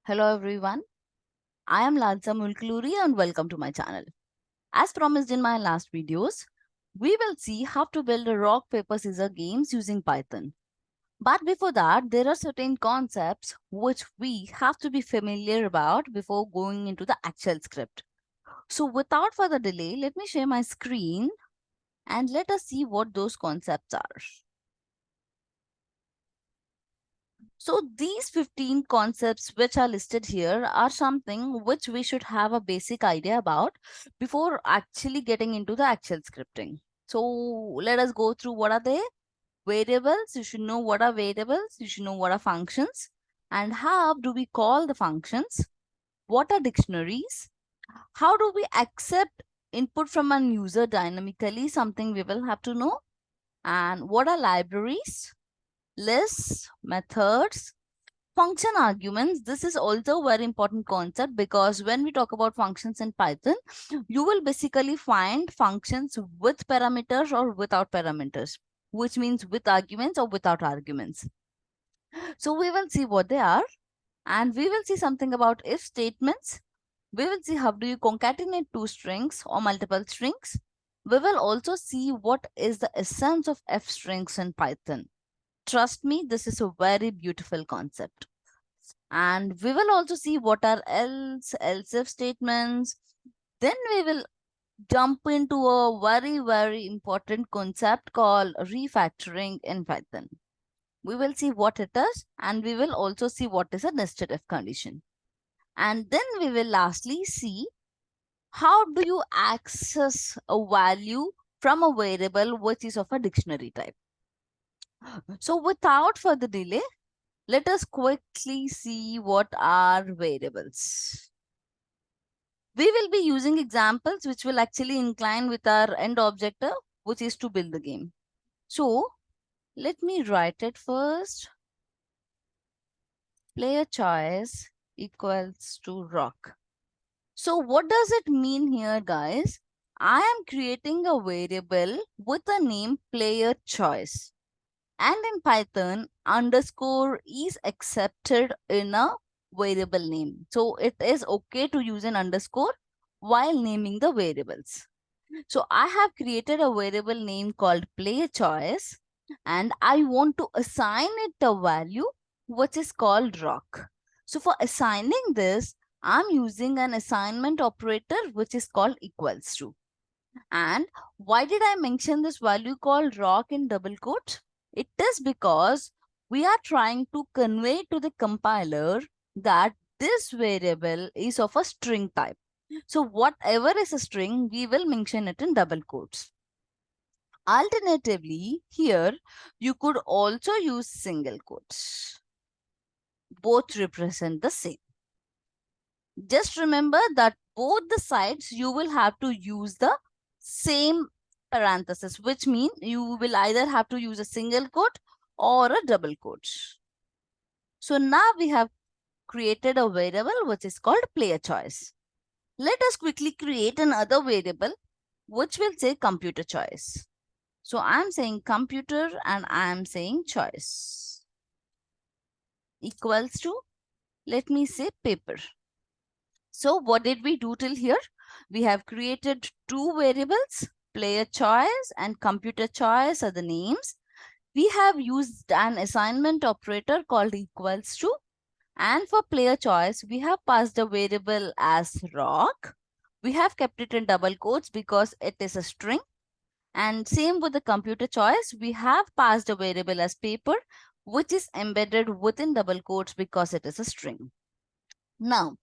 Hello everyone, I am Lalsa Mulkuluri and welcome to my channel. As promised in my last videos, we will see how to build a rock paper scissors games using Python. But before that, there are certain concepts which we have to be familiar about before going into the actual script. So without further delay, let me share my screen and let us see what those concepts are. So these 15 concepts which are listed here are something which we should have a basic idea about before actually getting into the actual scripting. So let us go through what are they. Variables, you should know what are variables, you should know what are functions, and how do we call the functions, what are dictionaries, how do we accept input from a user dynamically, something we will have to know, and what are libraries, lists, methods, function arguments. This is also a very important concept because when we talk about functions in Python, you will basically find functions with parameters or without parameters, which means with arguments or without arguments. So we will see what they are, and we will see something about if statements. We will see how do you concatenate two strings or multiple strings. We will also see what is the essence of f strings in Python. Trust me, this is a very beautiful concept. And we will also see what are else if statements. Then we will jump into a very important concept called refactoring in Python. We will see what it is, and we will also see what is a nested if condition. And then we will lastly see how do you access a value from a variable which is of a dictionary type. So without further delay, let us quickly see what are variables. We will be using examples which will actually incline with our end objective, which is to build the game. So let me write it first. Player choice equals to rock. So what does it mean here, guys? I am creating a variable with a name player choice. And in Python, underscore is accepted in a variable name. So it is okay to use an underscore while naming the variables. So I have created a variable name called player choice, and I want to assign it a value which is called rock. So for assigning this, I'm using an assignment operator which is called equals to. And why did I mention this value called rock in double quotes? It is because we are trying to convey to the compiler that this variable is of a string type. So whatever is a string, we will mention it in double quotes. Alternatively, here you could also use single quotes. Both represent the same. Just remember that both the sides you will have to use the same parenthesis, which means you will either have to use a single quote or a double quote. So now we have created a variable which is called player choice. Let us quickly create another variable which will say computer choice. So I'm saying computer and I'm saying choice equals to, let me say paper. So what did we do till here? We have created two variables, player choice and computer choice are the names. We have used an assignment operator called equals to, and for player choice, we have passed a variable as rock. We have kept it in double quotes because it is a string. And same with the computer choice, we have passed a variable as paper, which is embedded within double quotes because it is a string. Now,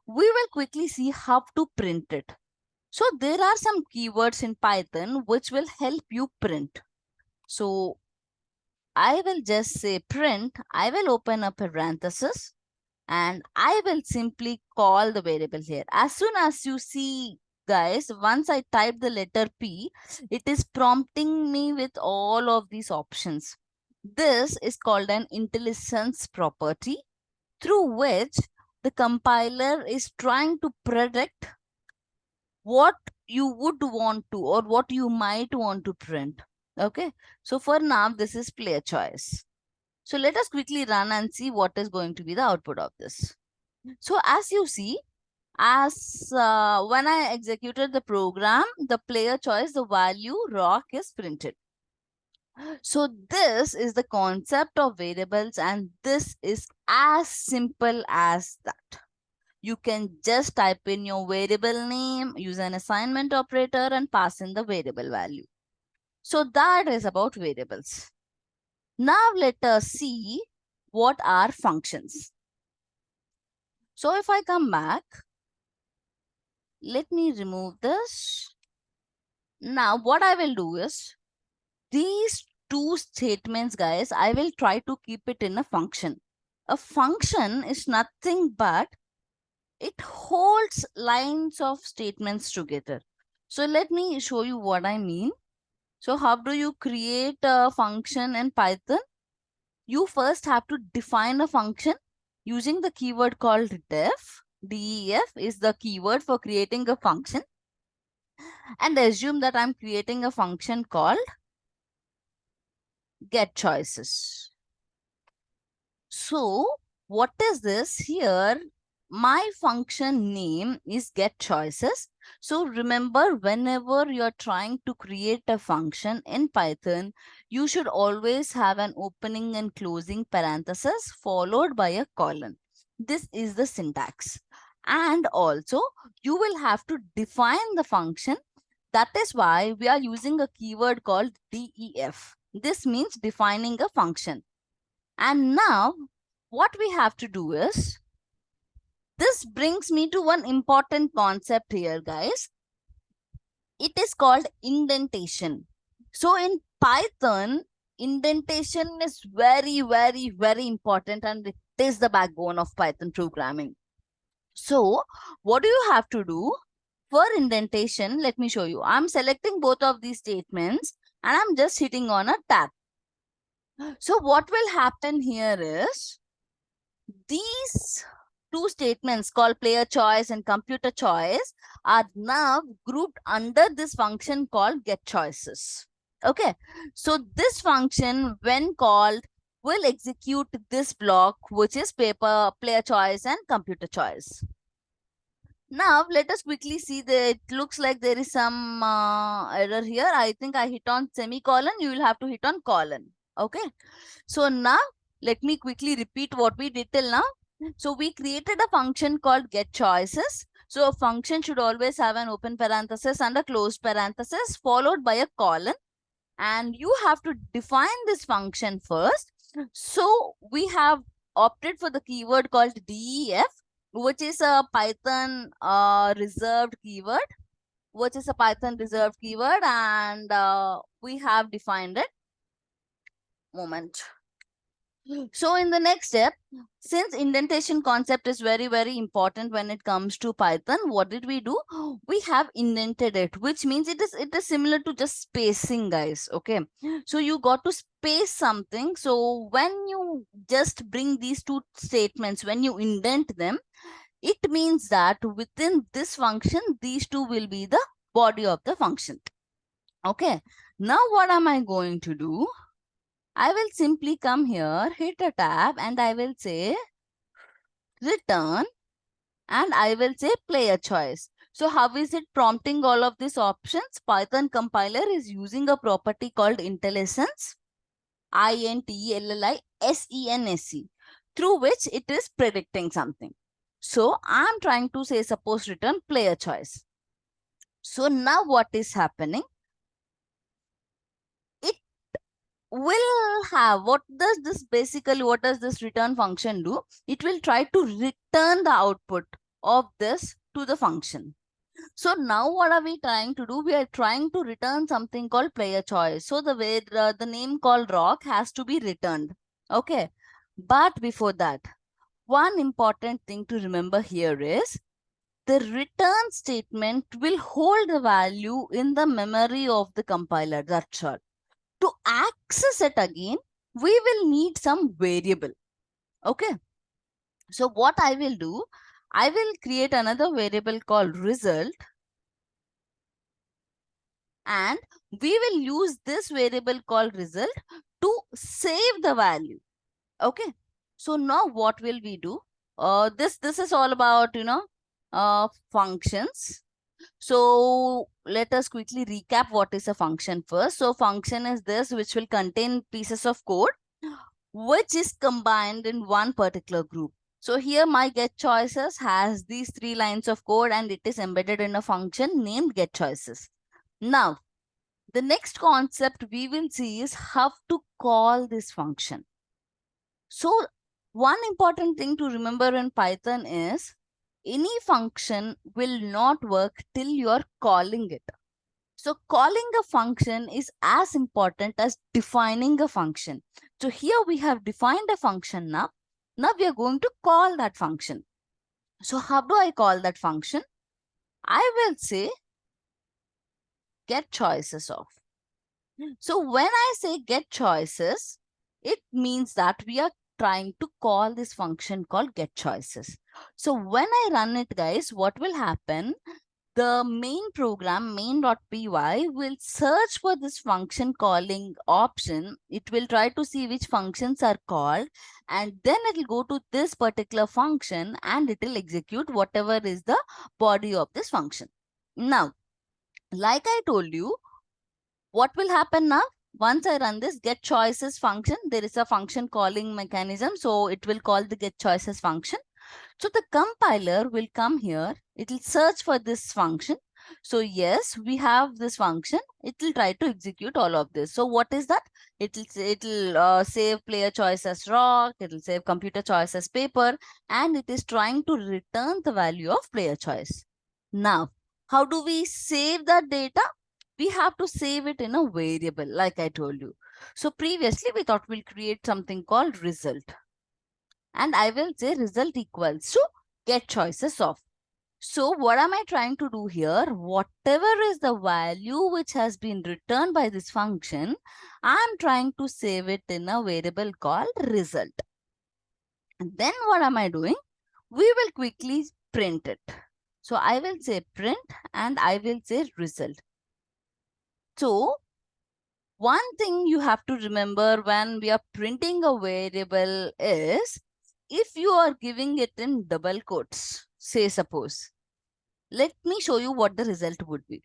we will quickly see how to print it. So there are some keywords in Python which will help you print. So I will just say print. I will open a parenthesis and I will simply call the variable here. As soon as you see, guys, once I type the letter P, it is prompting me with all of these options. This is called an IntelliSense property through which the compiler is trying to predict what you would want to or what you might want to print. Okay, so for now, this is player choice. So let us quickly run and see what is going to be the output of this. So as you see, when I executed the program, the player choice, the value rock is printed. So this is the concept of variables, and this is as simple as that. You can just type in your variable name, use an assignment operator, and pass in the variable value. So that is about variables. Now let us see what are functions. So if I come back, let me remove this. Now what I will do is, these two statements, guys, I will try to keep it in a function. A function is nothing but it holds lines of statements together. So let me show you what I mean. So how do you create a function in Python? You first have to define a function using the keyword called def. Def is the keyword for creating a function. And assume that I'm creating a function called get choices. So what is this here? My function name is get choices. So remember, whenever you're trying to create a function in Python, you should always have an opening and closing parenthesis followed by a colon. This is the syntax. And also, you will have to define the function. That is why we are using a keyword called def. This means defining a function. And now what we have to do is, this brings me to one important concept here, guys. It is called indentation. So in Python, indentation is very, very, very important, and it is the backbone of Python programming. So what do you have to do? For indentation, let me show you. I'm selecting both of these statements and I'm just hitting on a tab. So what will happen here is, these two statements called player choice and computer choice are now grouped under this function called get choices. Okay, so this function, when called, will execute this block, which is paper, player choice, and computer choice. Now let us quickly see that it looks like there is some error here. I think I hit on semicolon. You will have to hit on colon. Okay. So now let me quickly repeat what we did till now. So we created a function called get choices. So a function should always have an open parenthesis and a closed parenthesis followed by a colon. And you have to define this function first. So we have opted for the keyword called def, which is a Python reserved keyword, and we have defined it. Moment. So in the next step, since indentation concept is very, very important when it comes to Python, what did we do? We have indented it, which means it is similar to just spacing, guys. Okay. So you got to space something. So when you just bring these two statements, when you indent them, it means that within this function, these two will be the body of the function. Okay. Now what am I going to do? I will simply come here, hit a tab, and I will say return, and I will say player choice. So how is it prompting all of these options? Python compiler is using a property called IntelliSense, INTELLISENSE, through which it is predicting something. So I'm trying to say, suppose return player choice. So now what is happening? It will have, what does this return function do? It will try to return the output of this to the function. So now what are we trying to do? We are trying to return something called player choice. So the name called rock has to be returned. Okay. But before that, one important thing to remember here is, the return statement will hold the value in the memory of the compiler. That's all. To access it again, we will need some variable. Okay. So what I will do, I will create another variable called result, and we will use this variable called result to save the value. Okay. So now what will we do? This is all about, functions. So let us quickly recap what is a function first. So function is this which will contain pieces of code which is combined in one particular group. So here my get choices has these 3 lines of code and it is embedded in a function named get choices. Now, the next concept we will see is how to call this function. So one important thing to remember in Python is any function will not work till you are calling it. So calling a function is as important as defining a function. So here we have defined a function now. Now we are going to call that function. So how do I call that function? I will say get choices of. So when I say get choices, it means that we are trying to call this function called get choices. So when I run it, guys, what will happen? The main program main.py will search for this function calling option. It will try to see which functions are called and then it will go to this particular function and it will execute whatever is the body of this function. Now, like I told you, what will happen now? Once I run this get choices function, there is a function calling mechanism. So it will call the get choices function. So the compiler will come here. It will search for this function. So yes, we have this function. It will try to execute all of this. So what is that? It'll save player choice as rock. It will save computer choice as paper. And it is trying to return the value of player choice. Now, how do we save that data? We have to save it in a variable, like I told you. So previously, we thought we'll create something called result. And I will say result equals to get choices of. So what am I trying to do here? Whatever is the value which has been returned by this function, I'm trying to save it in a variable called result. And then what am I doing? We will quickly print it. So I will say print and I will say result. So one thing you have to remember when we are printing a variable is if you are giving it in double quotes, say suppose, let me show you what the result would be.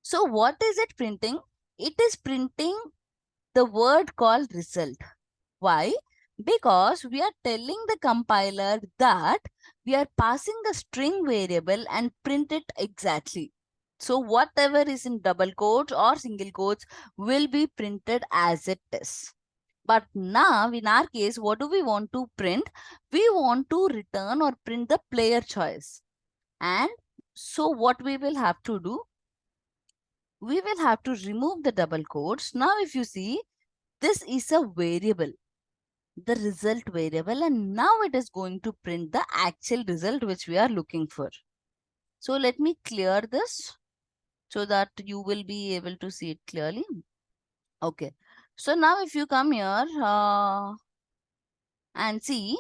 So what is it printing? It is printing the word called result. Why? Because we are telling the compiler that we are passing a string variable and print it exactly. So whatever is in double quotes or single quotes will be printed as it is. But now in our case, what do we want to print? We want to return or print the player choice. And so what we will have to do? We will have to remove the double quotes. Now if you see, this is a variable, the result variable, and now it is going to print the actual result which we are looking for. So let me clear this so that you will be able to see it clearly. Okay. So now if you come here and see,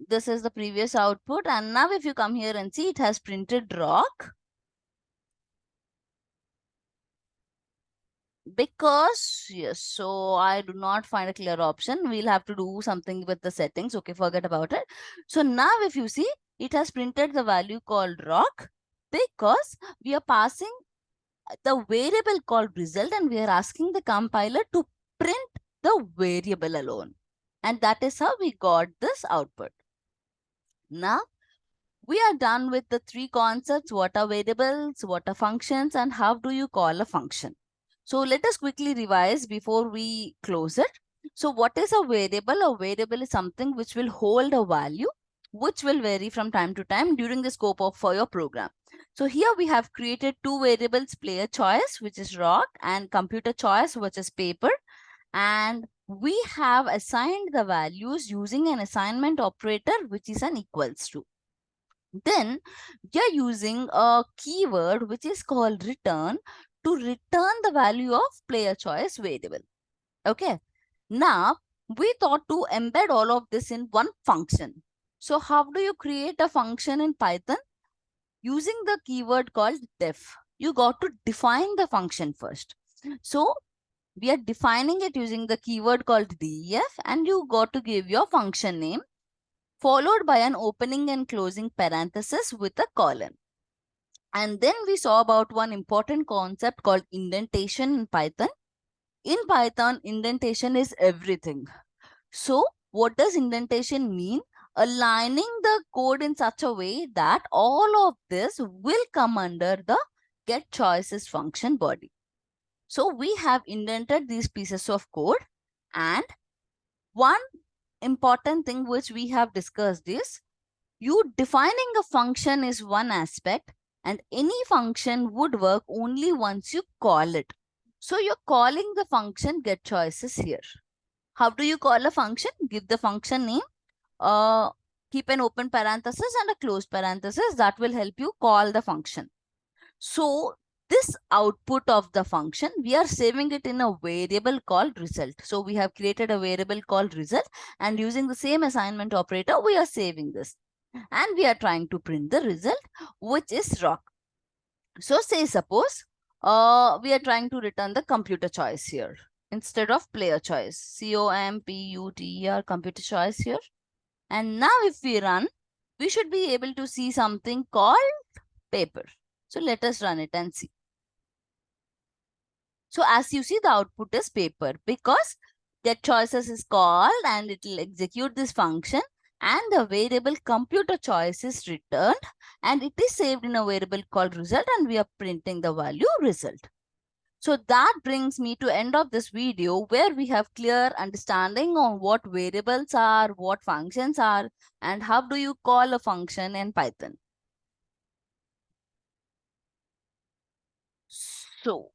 this is the previous output. And now if you come here and see, it has printed rock. Because, yes, so I do not find a clear option. We'll have to do something with the settings. Okay, forget about it. So now if you see, it has printed the value called rock because we are passing the variable called result and we are asking the compiler to print the variable alone. And that is how we got this output. Now, we are done with the 3 concepts. What are variables, what are functions, and how do you call a function? So let us quickly revise before we close it. So what is a variable? A variable is something which will hold a value, which will vary from time to time during the scope of for your program. So here we have created 2 variables, player choice, which is rock, and computer choice, which is paper. And we have assigned the values using an assignment operator, which is an equals to. Then we are using a keyword which is called return to return the value of player choice variable. Okay. Now we thought to embed all of this in one function. So how do you create a function in Python? Using the keyword called def. You got to define the function first. So we are defining it using the keyword called def and you got to give your function name. followed by an opening and closing parenthesis with a colon. And then we saw about one important concept called indentation in Python. In Python, indentation is everything. So, what does indentation mean? Aligning the code in such a way that all of this will come under the get choices function body. So, we have indented these pieces of code, and one important thing which we have discussed is you defining a function is one aspect, and any function would work only once you call it. So you're calling the function get choices here. How do you call a function? Give the function name, keep an open parenthesis and a closed parenthesis. That will help you call the function. So this output of the function, we are saving it in a variable called result. So we have created a variable called result, and using the same assignment operator, we are saving this. And we are trying to print the result, which is rock. So say suppose we are trying to return the computer choice here instead of player choice. COMPUTER, computer choice here. And now if we run, we should be able to see something called paper. So let us run it and see. So as you see, the output is paper because get choices is called and it will execute this function, and the variable computer choice is returned and it is saved in a variable called result, and we are printing the value result. So that brings me to end of this video, where we have clear understanding on what variables are, what functions are, and how do you call a function in Python. So